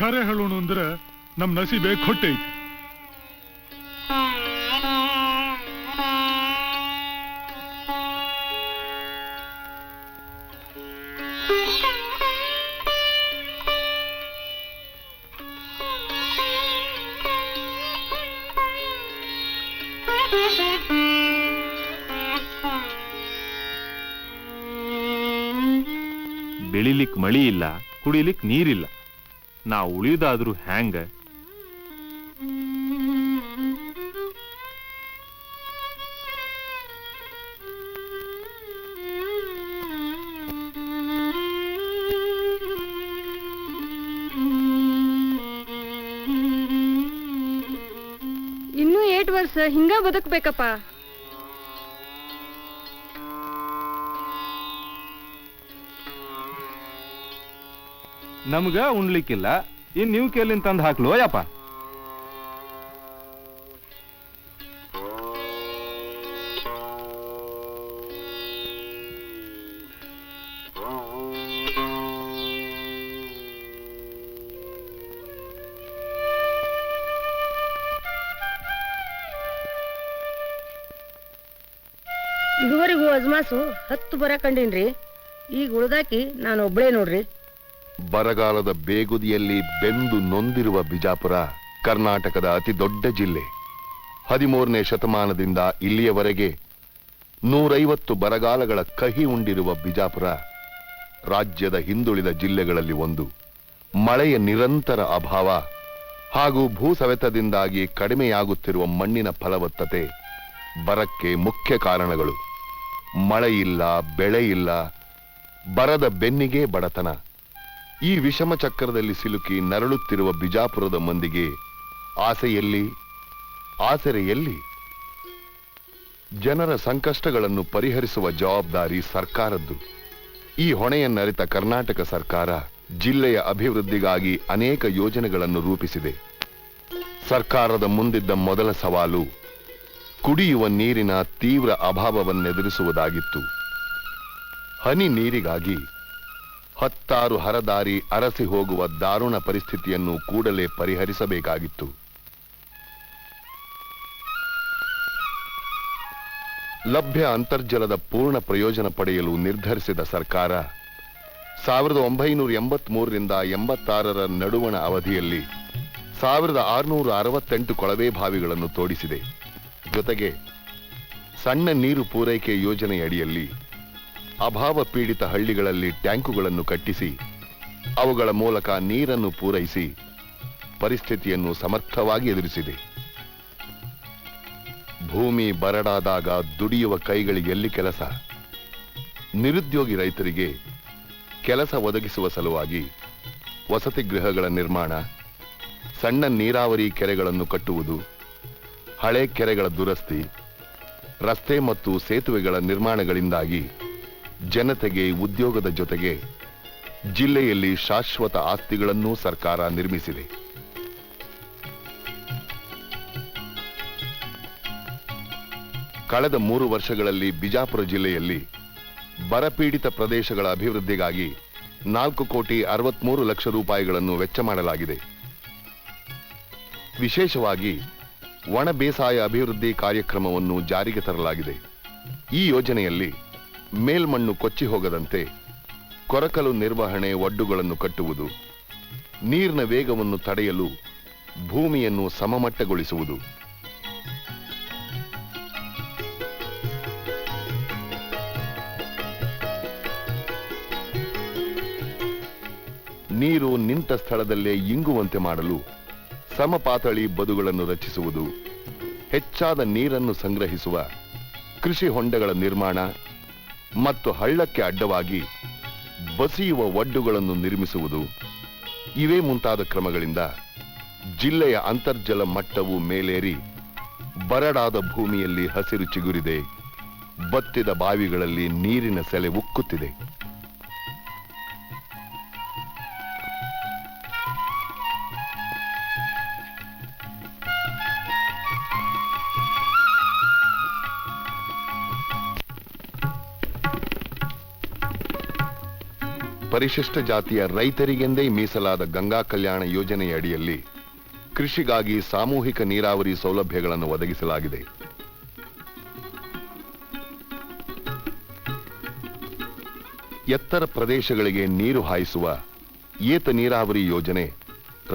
ಖರೆ ಹೇಳೋಣ ಅಂದ್ರೆ ನಮ್ ನಸೀಬೆ ಕೊಟ್ಟೈತಿ. ಬೆಳಿಲಿಕ್ ಮಳಿ ಇಲ್ಲ, ಕುಡಿಲಿಕ್ ನೀರಿಲ್ಲ. ನಾವು ಉಳಿದಾದ್ರೂ ಹ್ಯಾಂಗ? ಇನ್ನೂ 8 ವರ್ಷ ಹಿಂಗ ಬದುಕ್ಬೇಕಪ್ಪ. ನಮ್ಗ ಉಣ್ಲಿಕ್ಕಿಲ್ಲ, ಇನ್ ನೀವು ಕೇಳಿನ ತಂದು ಹಾಕ್ಲು ಯಪ್ಪ. ಇದುವರೆಗೂ ಅಜ್ಮಾಸು 10 ಬರ ಕಂಡೀನ್ರಿ. ಈಗ ಉಳ್ದಾಕಿ ನಾನು ಒಬ್ಳೇ ನೋಡ್ರಿ. ಬರಗಾಲದ ಬೇಗುದಿಯಲ್ಲಿ ಬೆಂದು ನೊಂದಿರುವ ಬಿಜಾಪುರ ಕರ್ನಾಟಕದ ಅತಿ ದೊಡ್ಡ ಜಿಲ್ಲೆ. 13ನೇ ಶತಮಾನದಿಂದ ಇಲ್ಲಿಯವರೆಗೆ 150 ಬರಗಾಲಗಳ ಕಹಿ ಉಂಡಿರುವ ಬಿಜಾಪುರ ರಾಜ್ಯದ ಹಿಂದುಳಿದ ಜಿಲ್ಲೆಗಳಲ್ಲಿ ಒಂದು. ಮಳೆಯ ನಿರಂತರ ಅಭಾವ ಹಾಗೂ ಭೂಸವೆತದಿಂದಾಗಿ ಕಡಿಮೆಯಾಗುತ್ತಿರುವ ಮಣ್ಣಿನ ಫಲವತ್ತತೆ ಬರಕ್ಕೆ ಮುಖ್ಯ ಕಾರಣಗಳು. ಮಳೆಯಿಲ್ಲ, ಬೆಳೆಯಿಲ್ಲ, ಬರದ ಬೆನ್ನಿಗೆ ಬಡತನ. ಈ ವಿಷಮ ಚಕ್ರದಲ್ಲಿ ಸಿಲುಕಿ ನರಳುತ್ತಿರುವ ಬಿಜಾಪುರದ ಮಂದಿಗೆ ಆಸೆಯಲ್ಲಿ, ಆಸರೆಯಲ್ಲಿ? ಜನರ ಸಂಕಷ್ಟಗಳನ್ನು ಪರಿಹರಿಸುವ ಜವಾಬ್ದಾರಿ ಸರ್ಕಾರದ್ದು. ಈ ಹೊಣೆಯನ್ನರಿತ ಕರ್ನಾಟಕ ಸರ್ಕಾರ ಜಿಲ್ಲೆಯ ಅಭಿವೃದ್ಧಿಗಾಗಿ ಅನೇಕ ಯೋಜನೆಗಳನ್ನು ರೂಪಿಸಿದೆ. ಸರ್ಕಾರದ ಮುಂದಿದ್ದ ಮೊದಲ ಸವಾಲು ಕುಡಿಯುವ ನೀರಿನ ತೀವ್ರ ಅಭಾವವನ್ನೆದುರಿಸುವುದಾಗಿತ್ತು. ಹನಿ ನೀರಿಗಾಗಿ 10 ಹರದಾರಿ ಅರಸಿ ಹೋಗುವ ದಾರುಣ ಪರಿಸ್ಥಿತಿಯನ್ನು ಕೂಡಲೇ ಪರಿಹರಿಸಬೇಕಾಗಿತ್ತು. ಲಭ್ಯ ಅಂತರ್ಜಲದ ಪೂರ್ಣ ಪ್ರಯೋಜನ ಪಡೆಯಲು ನಿರ್ಧರಿಸಿದ ಸರ್ಕಾರ 1983ರಿಂದ 86ರ ನಡುವಣ ಅವಧಿಯಲ್ಲಿ 1668 ಕೊಳವೆ ಬಾವಿಗಳನ್ನು ತೋಡಿಸಿದೆ. ಜೊತೆಗೆ ಸಣ್ಣ ನೀರು ಪೂರೈಕೆ ಯೋಜನೆಯಡಿಯಲ್ಲಿ ಅಭಾವ ಪೀಡಿತ ಹಳ್ಳಿಗಳಲ್ಲಿ ಟ್ಯಾಂಕುಗಳನ್ನು ಕಟ್ಟಿಸಿ ಅವುಗಳ ಮೂಲಕ ನೀರನ್ನು ಪೂರೈಸಿ ಪರಿಸ್ಥಿತಿಯನ್ನು ಸಮರ್ಥವಾಗಿ ಎದುರಿಸಿದೆ. ಭೂಮಿ ಬರಡಾದಾಗ ದುಡಿಯುವ ಕೈಗಳಿಗೆಲ್ಲಿ ಕೆಲಸ? ನಿರುದ್ಯೋಗಿ ರೈತರಿಗೆ ಕೆಲಸ ಒದಗಿಸುವ ಸಲುವಾಗಿ ವಸತಿ ಗೃಹಗಳ ನಿರ್ಮಾಣ, ಸಣ್ಣ ನೀರಾವರಿ ಕೆರೆಗಳನ್ನು ಕಟ್ಟುವುದು, ಹಳೆ ಕೆರೆಗಳ ದುರಸ್ತಿ, ರಸ್ತೆ ಮತ್ತು ಸೇತುವೆಗಳ ನಿರ್ಮಾಣಗಳಿಂದಾಗಿ ಜನತೆಗೆ ಉದ್ಯೋಗದ ಜೊತೆಗೆ ಜಿಲ್ಲೆಯಲ್ಲಿ ಶಾಶ್ವತ ಆಸ್ತಿಗಳನ್ನೂ ಸರ್ಕಾರ ನಿರ್ಮಿಸಿದೆ. ಕಳೆದ 3 ವರ್ಷಗಳಲ್ಲಿ ಬಿಜಾಪುರ ಜಿಲ್ಲೆಯಲ್ಲಿ ಬರಪೀಡಿತ ಪ್ರದೇಶಗಳ ಅಭಿವೃದ್ಧಿಗಾಗಿ 4,63,00,000 ರೂಪಾಯಿಗಳನ್ನು ವೆಚ್ಚ ಮಾಡಲಾಗಿದೆ. ವಿಶೇಷವಾಗಿ ಒಣ ಬೇಸಾಯ ಅಭಿವೃದ್ಧಿ ಕಾರ್ಯಕ್ರಮವನ್ನು ಜಾರಿಗೆ ತರಲಾಗಿದೆ. ಈ ಯೋಜನೆಯಲ್ಲಿ ಮೇಲ್ಮಣ್ಣು ಕೊಚ್ಚಿ ಹೋಗದಂತೆ ಕೊರಕಲು ನಿರ್ವಹಣೆ ಒಡ್ಡುಗಳನ್ನು ಕಟ್ಟುವುದು, ನೀರಿನ ವೇಗವನ್ನು ತಡೆಯಲು ಭೂಮಿಯನ್ನು ಸಮಮಟ್ಟಗೊಳಿಸುವುದು, ನೀರು ನಿಂತ ಸ್ಥಳದಲ್ಲೇ ಇಂಗುವಂತೆ ಮಾಡಲು ಸಮಪಾತಳಿ ಬದುಗಳನ್ನು ರಚಿಸುವುದು, ಹೆಚ್ಚಾದ ನೀರನ್ನು ಸಂಗ್ರಹಿಸುವ ಕೃಷಿ ಹೊಂಡಗಳ ನಿರ್ಮಾಣ ಮತ್ತು ಹಳ್ಳಕ್ಕೆ ಅಡ್ಡವಾಗಿ ಬಸಿಯುವ ಒಡ್ಡುಗಳನ್ನು ನಿರ್ಮಿಸುವುದು, ಇವೇ ಮುಂತಾದ ಕ್ರಮಗಳಿಂದ ಜಿಲ್ಲೆಯ ಅಂತರ್ಜಲ ಮಟ್ಟವು ಮೇಲೇರಿ ಬರಡಾದ ಭೂಮಿಯಲ್ಲಿ ಹಸಿರು ಚಿಗುರಿದೆ. ಬತ್ತಿದ ಬಾವಿಗಳಲ್ಲಿ ನೀರಿನ ಸೆಲೆ ಉಕ್ಕುತ್ತಿದೆ. ಪರಿಶಿಷ್ಟ ಜಾತಿಯ ರೈತರಿಗೆಂದೇ ಮೀಸಲಾದ ಗಂಗಾ ಕಲ್ಯಾಣ ಯೋಜನೆಯ ಅಡಿಯಲ್ಲಿ ಕೃಷಿಗಾಗಿ ಸಾಮೂಹಿಕ ನೀರಾವರಿ ಸೌಲಭ್ಯಗಳನ್ನು ಒದಗಿಸಲಾಗಿದೆ. ಎತ್ತರ ಪ್ರದೇಶಗಳಿಗೆ ನೀರು ಹಾಯಿಸುವ ಏತ ನೀರಾವರಿ ಯೋಜನೆ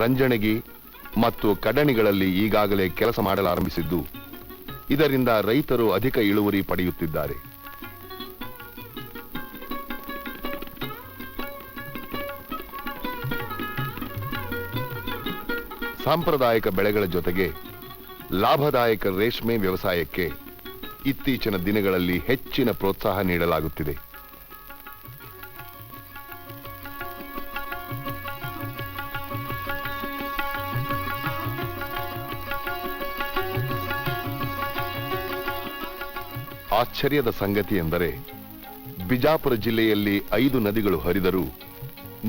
ರಂಜಣಗಿ ಮತ್ತು ಕಡಣಿಗಳಲ್ಲಿ ಈಗಾಗಲೇ ಕೆಲಸ ಮಾಡಲಾರಂಭಿಸಿದ್ದು, ಇದರಿಂದ ರೈತರು ಅಧಿಕ ಇಳುವರಿ ಪಡೆಯುತ್ತಿದ್ದಾರೆ. ಸಾಂಪ್ರದಾಯಿಕ ಬೆಳೆಗಳ ಜೊತೆಗೆ ಲಾಭದಾಯಕ ರೇಷ್ಮೆ ವ್ಯವಸಾಯಕ್ಕೆ ಇತ್ತೀಚಿನ ದಿನಗಳಲ್ಲಿ ಹೆಚ್ಚಿನ ಪ್ರೋತ್ಸಾಹ ನೀಡಲಾಗುತ್ತಿದೆ. ಆಶ್ಚರ್ಯದ ಸಂಗತಿ ಎಂದರೆ ಬಿಜಾಪುರ ಜಿಲ್ಲೆಯಲ್ಲಿ 5 ನದಿಗಳು ಹರಿದರೂ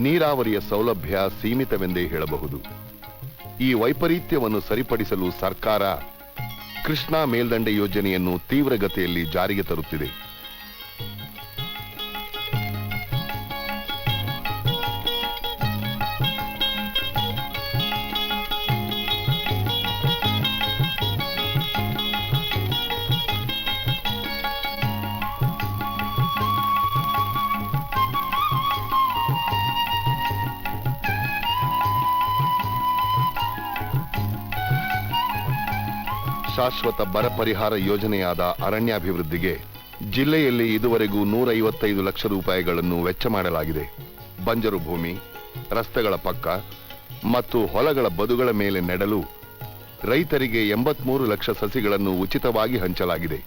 ನೀರಾವರಿಯ ಸೌಲಭ್ಯ ಸೀಮಿತವೆಂದೇ ಹೇಳಬಹುದು. ಈ ವೈಪರೀತ್ಯವನ್ನು ಸರಿಪಡಿಸಲು ಸರ್ಕಾರ ಕೃಷ್ಣಾ ಮೇಲ್ದಂಡೆ ಯೋಜನೆಯನ್ನು ತೀವ್ರಗತಿಯಲ್ಲಿ ಜಾರಿಗೆ ತರುತ್ತಿದೆ. ಶಾಶ್ವತ ಬರ ಪರಿಹಾರ ಯೋಜನೆಯಾದ ಅರಣ್ಯಾಭಿವೃದ್ಧಿಗೆ ಜಿಲ್ಲೆಯಲ್ಲಿ ಇದುವರೆಗೂ 155 ಲಕ್ಷ ರೂಪಾಯಿಗಳನ್ನು ವೆಚ್ಚ ಮಾಡಲಾಗಿದೆ. ಬಂಜರು ಭೂಮಿ, ರಸ್ತೆಗಳ ಪಕ್ಕ ಮತ್ತು ಹೊಲಗಳ ಬದುಗಳ ಮೇಲೆ ನೆಡಲು ರೈತರಿಗೆ 83 ಲಕ್ಷ ಸಸಿಗಳನ್ನು ಉಚಿತವಾಗಿ ಹಂಚಲಾಗಿದೆ.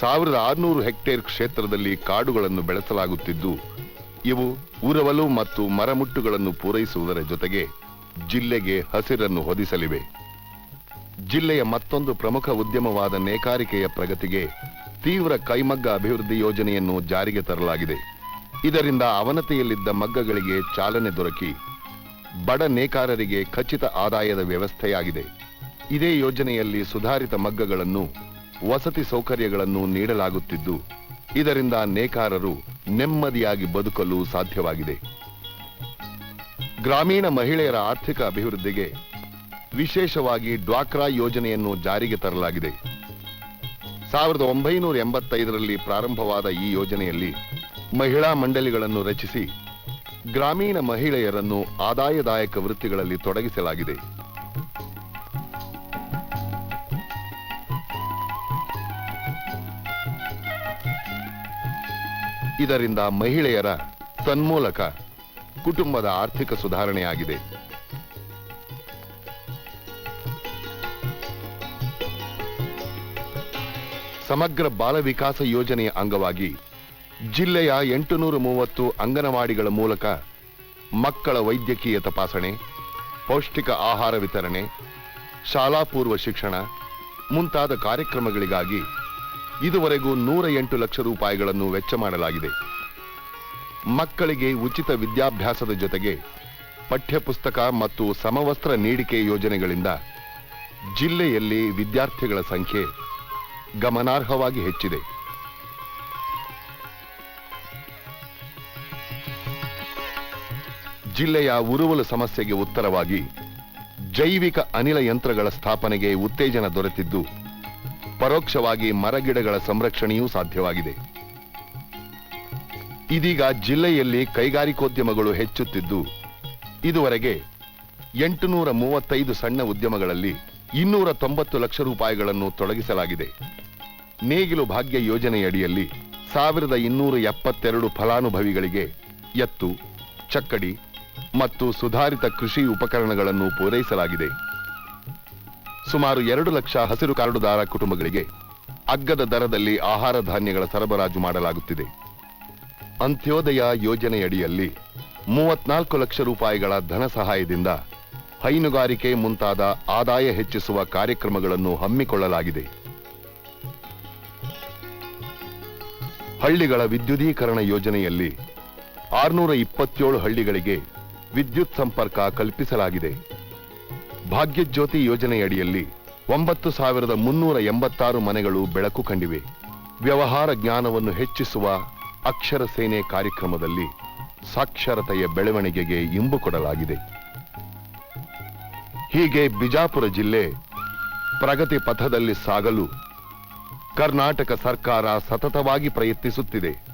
1600 ಹೆಕ್ಟೇರ್ ಕ್ಷೇತ್ರದಲ್ಲಿ ಕಾಡುಗಳನ್ನು ಬೆಳೆಸಲಾಗುತ್ತಿದ್ದು, ಇವು ಉರವಲು ಮತ್ತು ಮರಮುಟ್ಟುಗಳನ್ನು ಪೂರೈಸುವುದರ ಜೊತೆಗೆ ಜಿಲ್ಲೆಗೆ ಹಸಿರನ್ನು ಹೊದಿಸಲಿವೆ. ಜಿಲ್ಲೆಯ ಮತ್ತೊಂದು ಪ್ರಮುಖ ಉದ್ಯಮವಾದ ನೇಕಾರಿಕೆಯ ಪ್ರಗತಿಗೆ ತೀವ್ರ ಕೈಮಗ್ಗ ಅಭಿವೃದ್ಧಿ ಯೋಜನೆಯನ್ನು ಜಾರಿಗೆ ತರಲಾಗಿದೆ. ಇದರಿಂದ ಅವನತಿಯಲ್ಲಿದ್ದ ಮಗ್ಗಗಳಿಗೆ ಚಾಲನೆ ದೊರಕಿ ಬಡ ನೇಕಾರರಿಗೆ ಖಚಿತ ಆದಾಯದ ವ್ಯವಸ್ಥೆಯಾಗಿದೆ. ಇದೇ ಯೋಜನೆಯಲ್ಲಿ ಸುಧಾರಿತ ಮಗ್ಗಗಳನ್ನು, ವಸತಿ ಸೌಕರ್ಯಗಳನ್ನು ನೀಡಲಾಗುತ್ತಿದ್ದು, ಇದರಿಂದ ನೇಕಾರರು ನೆಮ್ಮದಿಯಾಗಿ ಬದುಕಲು ಸಾಧ್ಯವಾಗಿದೆ. ಗ್ರಾಮೀಣ ಮಹಿಳೆಯರ ಆರ್ಥಿಕ ಅಭಿವೃದ್ಧಿಗೆ ವಿಶೇಷವಾಗಿ ಡ್ವಾಕ್ರಾ ಯೋಜನೆಯನ್ನು ಜಾರಿಗೆ ತರಲಾಗಿದೆ. 1985ರಲ್ಲಿ ಪ್ರಾರಂಭವಾದ ಈ ಯೋಜನೆಯಲ್ಲಿ ಮಹಿಳಾ ಮಂಡಳಿಗಳನ್ನು ರಚಿಸಿ ಗ್ರಾಮೀಣ ಮಹಿಳೆಯರನ್ನು ಆದಾಯದಾಯಕ ವೃತ್ತಿಗಳಲ್ಲಿ ತೊಡಗಿಸಲಾಗಿದೆ. ಇದರಿಂದ ಮಹಿಳೆಯರ ತನ್ಮೂಲಕ ಕುಟುಂಬದ ಆರ್ಥಿಕ ಸುಧಾರಣೆಯಾಗಿದೆ. ಸಮಗ್ರ ಬಾಲ ವಿಕಾಸ ಯೋಜನೆಯ ಅಂಗವಾಗಿ ಜಿಲ್ಲೆಯ 830 ಅಂಗನವಾಡಿಗಳ ಮೂಲಕ ಮಕ್ಕಳ ವೈದ್ಯಕೀಯ ತಪಾಸಣೆ, ಪೌಷ್ಟಿಕ ಆಹಾರ ವಿತರಣೆ, ಶಾಲಾ ಪೂರ್ವ ಶಿಕ್ಷಣ ಮುಂತಾದ ಕಾರ್ಯಕ್ರಮಗಳಿಗಾಗಿ ಇದುವರೆಗೂ 108 ಲಕ್ಷ ರೂಪಾಯಿಗಳನ್ನು ವೆಚ್ಚ ಮಾಡಲಾಗಿದೆ. ಮಕ್ಕಳಿಗೆ ಉಚಿತ ವಿದ್ಯಾಭ್ಯಾಸದ ಜೊತೆಗೆ ಪಠ್ಯಪುಸ್ತಕ ಮತ್ತು ಸಮವಸ್ತ್ರ ನೀಡಿಕೆ ಯೋಜನೆಗಳಿಂದ ಜಿಲ್ಲೆಯಲ್ಲಿ ವಿದ್ಯಾರ್ಥಿಗಳ ಸಂಖ್ಯೆ ಗಮನಾರ್ಹವಾಗಿ ಹೆಚ್ಚಿದೆ. ಜಿಲ್ಲೆಯ ಉರುವಲು ಸಮಸ್ಯೆಗೆ ಉತ್ತರವಾಗಿ ಜೈವಿಕ ಅನಿಲ ಯಂತ್ರಗಳ ಸ್ಥಾಪನೆಗೆ ಉತ್ತೇಜನ ದೊರೆತಿದ್ದು, ಪರೋಕ್ಷವಾಗಿ ಮರಗಿಡಗಳ ಸಂರಕ್ಷಣೆಯೂ ಸಾಧ್ಯವಾಗಿದೆ. ಇದೀಗ ಜಿಲ್ಲೆಯಲ್ಲಿ ಕೈಗಾರಿಕೋದ್ಯಮಗಳು ಹೆಚ್ಚುತ್ತಿದ್ದು, ಇದುವರೆಗೆ 835 ಸಣ್ಣ ಉದ್ಯಮಗಳಲ್ಲಿ 290 ಲಕ್ಷ ರೂಪಾಯಿಗಳನ್ನು ತೊಡಗಿಸಲಾಗಿದೆ. ನೇಗಿಲು ಭಾಗ್ಯ ಯೋಜನೆಯಡಿಯಲ್ಲಿ 1272 ಫಲಾನುಭವಿಗಳಿಗೆ ಎತ್ತು, ಚಕ್ಕಡಿ ಮತ್ತು ಸುಧಾರಿತ ಕೃಷಿ ಉಪಕರಣಗಳನ್ನು ಪೂರೈಸಲಾಗಿದೆ. ಸುಮಾರು 2 ಲಕ್ಷ ಹಸಿರು ಕಾರ್ಡುದಾರ ಕುಟುಂಬಗಳಿಗೆ ಅಗ್ಗದ ದರದಲ್ಲಿ ಆಹಾರ ಧಾನ್ಯಗಳ ಸರಬರಾಜು ಮಾಡಲಾಗುತ್ತಿದೆ. ಅಂತ್ಯೋದಯ ಯೋಜನೆಯಡಿಯಲ್ಲಿ 34 ಲಕ್ಷ ರೂಪಾಯಿಗಳ ಧನ ಸಹಾಯದಿಂದ ಹೈನುಗಾರಿಕೆ ಮುಂತಾದ ಆದಾಯ ಹೆಚ್ಚಿಸುವ ಕಾರ್ಯಕ್ರಮಗಳನ್ನು ಹಮ್ಮಿಕೊಳ್ಳಲಾಗಿದೆ. ಹಳ್ಳಿಗಳ ವಿದ್ಯುದೀಕರಣ ಯೋಜನೆಯಲ್ಲಿ 627 ಹಳ್ಳಿಗಳಿಗೆ ವಿದ್ಯುತ್ ಸಂಪರ್ಕ ಕಲ್ಪಿಸಲಾಗಿದೆ. ಭಾಗ್ಯಜ್ಯೋತಿ ಯೋಜನೆಯಡಿಯಲ್ಲಿ 9386 ಮನೆಗಳು ಬೆಳಕು ಕಂಡಿವೆ. ವ್ಯವಹಾರ ಜ್ಞಾನವನ್ನು ಹೆಚ್ಚಿಸುವ ಅಕ್ಷರ ಸೇನೆ ಕಾರ್ಯಕ್ರಮದಲ್ಲಿ ಸಾಕ್ಷರತೆಯ ಬೆಳವಣಿಗೆಗೆ ಇಂಬು ಕೊಡಲಾಗಿದೆ. ಹೀಗೆ ಬಿಜಾಪುರ ಜಿಲ್ಲೆ ಪ್ರಗತಿ ಪಥದಲ್ಲಿ ಸಾಗಲು ಕರ್ನಾಟಕ ಸರ್ಕಾರ ಸತತವಾಗಿ ಪ್ರಯತ್ನಿಸುತ್ತಿದೆ.